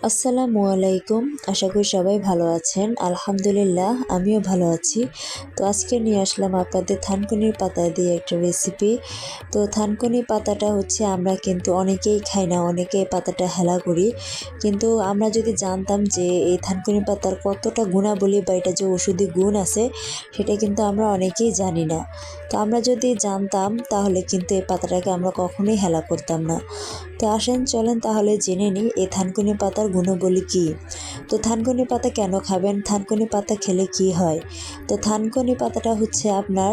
আসসালামু আলাইকুম। আশা করি সবাই ভালো আছেন। আলহামদুলিল্লাহ আমিও ভালো আছি। তো আজকে নিয়ে আসলাম আপনাদের থানকুনির পাতা দিয়ে একটা রেসিপি। তো থানকুনি পাতাটা হচ্ছে আমরা কিন্তু অনেকেই খাই না, অনেকেই পাতাটা হেলা করি। কিন্তু আমরা যদি জানতাম যে এই থানকুনি পাতার কতটা গুণাবলী বা এটা যে ওষুধি গুণ আছে সেটা কিন্তু আমরা অনেকেই জানি না। তো আমরা যদি জানতাম তাহলে কিন্তু এই পাতাটাকে আমরা কখনোই হেলা করতাম না। তো আসেন চলেন তাহলে জেনে নিই এই থানকুনি পাতার গুণাবলী কী। তো থানকুনি পাতা কেন খাবেন, থানকুনি পাতা খেলে কি হয়। তো থানকুনি পাতাটা হচ্ছে আপনার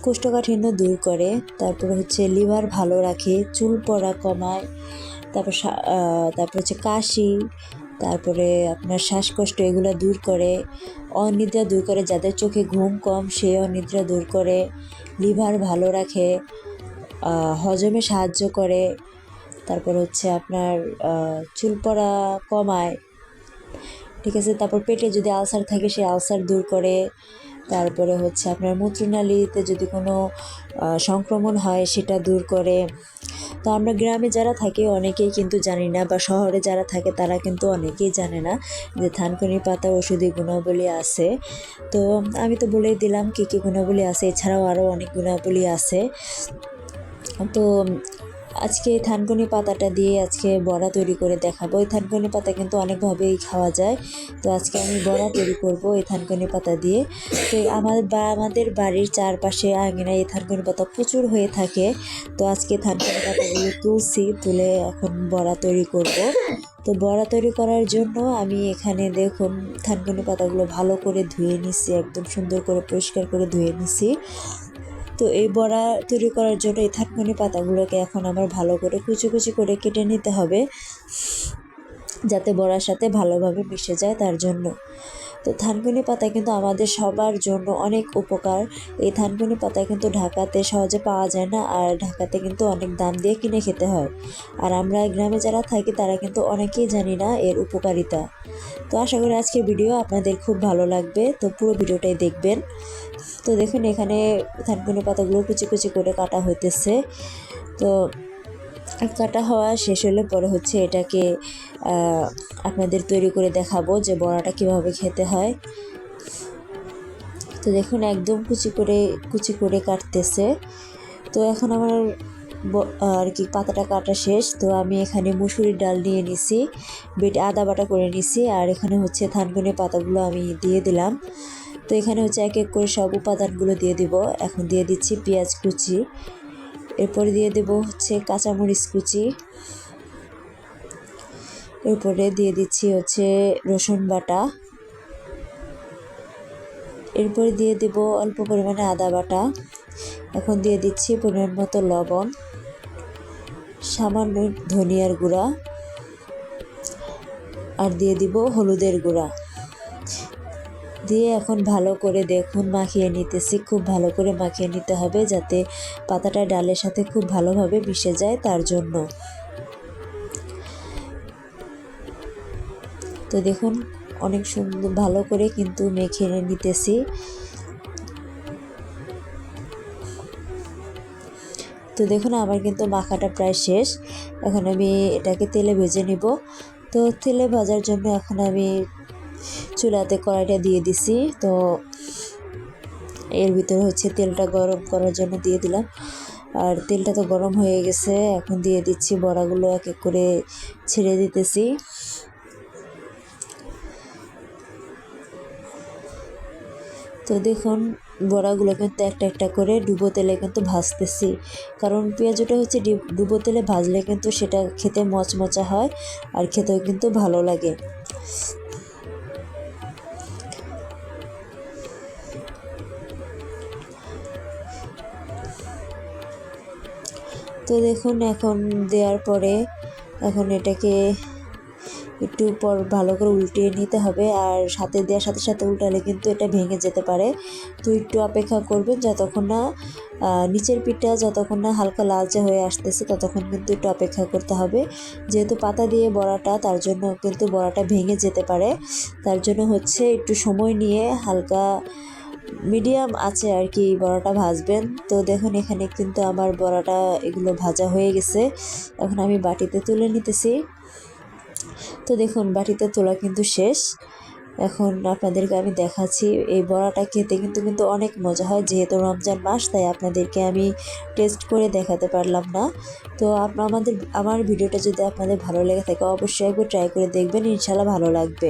কোষ্ঠকাঠিন্য দূর করে, তারপরে হচ্ছে লিভার ভালো রাখে, চুল পড়া কমায়, তারপর হচ্ছে কাশি, তারপরে আপনার শ্বাসকষ্ট এগুলো দূর করে, অনিদ্রা দূর করে, যাদের চোখে ঘুম কম সে অনিদ্রা দূর করে, লিভার ভালো রাখে, হজমে সাহায্য করে, তারপর হচ্ছে আপনার চুল পড়া কমায়, ঠিক আছে। তারপর পেটে যদি আলসার থাকে সেই আলসার দূর করে, তারপরে হচ্ছে আপনার মূত্রনালীতে যদি কোনো সংক্রমণ হয় সেটা দূর করে। তো আমরা গ্রামে যারা থাকি অনেকেই কিন্তু জানি না, বা শহরে যারা থাকে তারা কিন্তু অনেকেই জানে না যে থানকুনি পাতার ওষুধি গুণাবলী আছে। তো আমি তো বলেই দিলাম কী কী গুণাবলী আছে, এছাড়াও আরও অনেক গুণাবলী আছে। তো আজকে এই থানকুনি পাতাটা দিয়ে আজকে বড়া তৈরি করে দেখাবো। এই থানকুনি পাতা কিন্তু অনেকভাবেই খাওয়া যায়। তো আজকে আমি বড়া তৈরি করব এই থানকুনি পাতা দিয়ে। তো আমাদের বাড়ির চারপাশে আঙিনায় এই থানকুনি পাতা প্রচুর হয়ে থাকে। তো আজকে থানকুনি পাতাগুলো তুলে এখন বড়া তৈরি করব। তো বড়া তৈরি করার জন্য আমি এখানে দেখুন থানকুনি পাতাগুলো ভালো করে ধুয়ে নিছি, একদম সুন্দর করে পরিষ্কার করে ধুয়ে নিছি। তো এই বড়া তৈরি করার জন্য এই থানকুনি পাতাগুলোকে এখন আমার ভালো করে কুচি কুচি করে কেটে নিতে হবে, যাতে বড়ার সাথে ভালোভাবে মিশে যায় তার জন্য। তো থানকুনি পাতা কিন্তু আমাদের সবার জন্য অনেক উপকার। এই থানকুনি পাতা কিন্তু ঢাকাতে সহজে পাওয়া যায় না, আর ঢাকাতে কিন্তু অনেক দাম দিয়ে কিনে খেতে হয়। আর আমরা গ্রামে যারা থাকি তারা কিন্তু অনেকেই জানি না এর উপকারিতা। তো আশা করি আজকের ভিডিও আপনাদের খুব ভালো লাগবে, তো পুরো ভিডিওটাই দেখবেন। তো দেখুন এখানে থানকুনি পাতাগুলো কুচি কুচি করে কাটা হইতেছে। তো কাটা হওয়া শেষ হলে পরে হচ্ছে এটাকে আপনাদের তৈরি করে দেখাবো যে বড়াটা কীভাবে খেতে হয়। তো দেখুন একদম কুচি করে কাটতেছে। তো এখন আমার আর কি পাতাটা কাটা শেষ। তো আমি এখানে মুসুরির ডাল নিয়ে নিছি, আদা বাটা করে নিছি, আর এখানে হচ্ছে থানকুনি পাতাগুলো আমি দিয়ে দিলাম। তো এখানে হচ্ছে এক এক করে সব উপাদানগুলো দিয়ে দিব। এখন দিয়ে দিচ্ছি পেঁয়াজ কুচি, এরপরে দিয়ে দেব হচ্ছে কাঁচামরিচ কুচি, এরপরে দিয়ে দিচ্ছি হচ্ছে রসুন বাটা, এরপরে দিয়ে দেব অল্প পরিমাণে আদা বাটা। এখন দিয়ে দিচ্ছি পরিমাণ মতো লবণ, সামান্য ধনিয়ার গুঁড়া, আর দিয়ে দিব হলুদের গুঁড়া দিয়ে এখন ভালো করে দেখুন মাখিয়ে নিতেছি। খুব ভালো করে মাখিয়ে নিতে হবে যাতে পাতাটা ডালের সাথে খুব ভালোভাবে মিশে যায় তার জন্য। তো দেখুন অনেক সুন্দর ভালো করে কিন্তু মেখে নিতেছি। তো দেখুন আমার কিন্তু মাখাটা প্রায় শেষ। এখন আমি এটাকে তেলে ভেজে নিব। তো তেলে ভাজার জন্য এখন আমি চুলাতে কড়াইটা দিয়ে দিছি। তো এর ভিতরে হচ্ছে তেলটা গরম করার জন্য দিয়ে দিলাম, আর তেলটা তো গরম হয়ে গেছে। এখন দিয়ে দিচ্ছি বড়াগুলো এক এক করে ছেড়ে দিতেছি। তো দেখুন বড়াগুলো কিন্তু একটা একটা করে ডুবো তেলে কিন্তু ভাজতেছি, কারণ পেঁয়াজটা হচ্ছে ডুবো তেলে ভাজলে কিন্তু সেটা খেতে মচমচা হয় আর খেতেও কিন্তু ভালো লাগে। তো দেখুন এখন দেওয়ার পরে এখন এটাকে একটু পর ভালো করে উল্টিয়ে নিতে হবে, আর দেওয়ার সাথে সাথে উল্টালে কিন্তু এটা ভেঙে যেতে পারে। তো একটু অপেক্ষা করবেন যতক্ষণ না নিচের পিঠটা যতক্ষণ না হালকা লালচে হয়ে আসতেছে ততক্ষণ কিন্তু একটু অপেক্ষা করতে হবে। যেহেতু পাতা দিয়ে বড়াটা, তার জন্য কিন্তু বড়াটা ভেঙে যেতে পারে। তার জন্য হচ্ছে একটু সময় নিয়ে হালকা মিডিয়াম আছে আর কি বড়াটা ভাজবেন। তো দেখুন এখানে কিন্তু আমার বড়াটা এগুলো ভাজা হয়ে গেছে। এখন আমি বাটিতে তুলে নিতেছি। তো দেখুন বাটিতে তোলা কিন্তু শেষ। এখন আপনাদেরকে আমি দেখাচ্ছি, এই বড়াটা খেতে কিন্তু অনেক মজা হয়। যেহেতু রমজান মাস, তাই আপনাদেরকে আমি টেস্ট করে দেখাতে পারলাম না। তো আমার ভিডিওটা যদি আপনাদের ভালো লেগে থাকে অবশ্যই একবার ট্রাই করে দেখবেন, ইনশাল্লাহ ভালো লাগবে।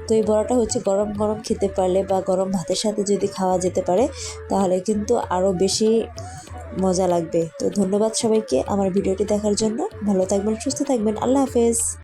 তো এই বড়াটা হচ্ছে গরম গরম খেতে পারলে বা গরম ভাতের সাথে যদি খাওয়া যেতে পারে তাহলে কিন্তু আরও বেশি মজা লাগবে। তো ধন্যবাদ সবাইকে আমার ভিডিওটি দেখার জন্য। ভালো থাকবেন, সুস্থ থাকবেন। আল্লাহ হাফেজ।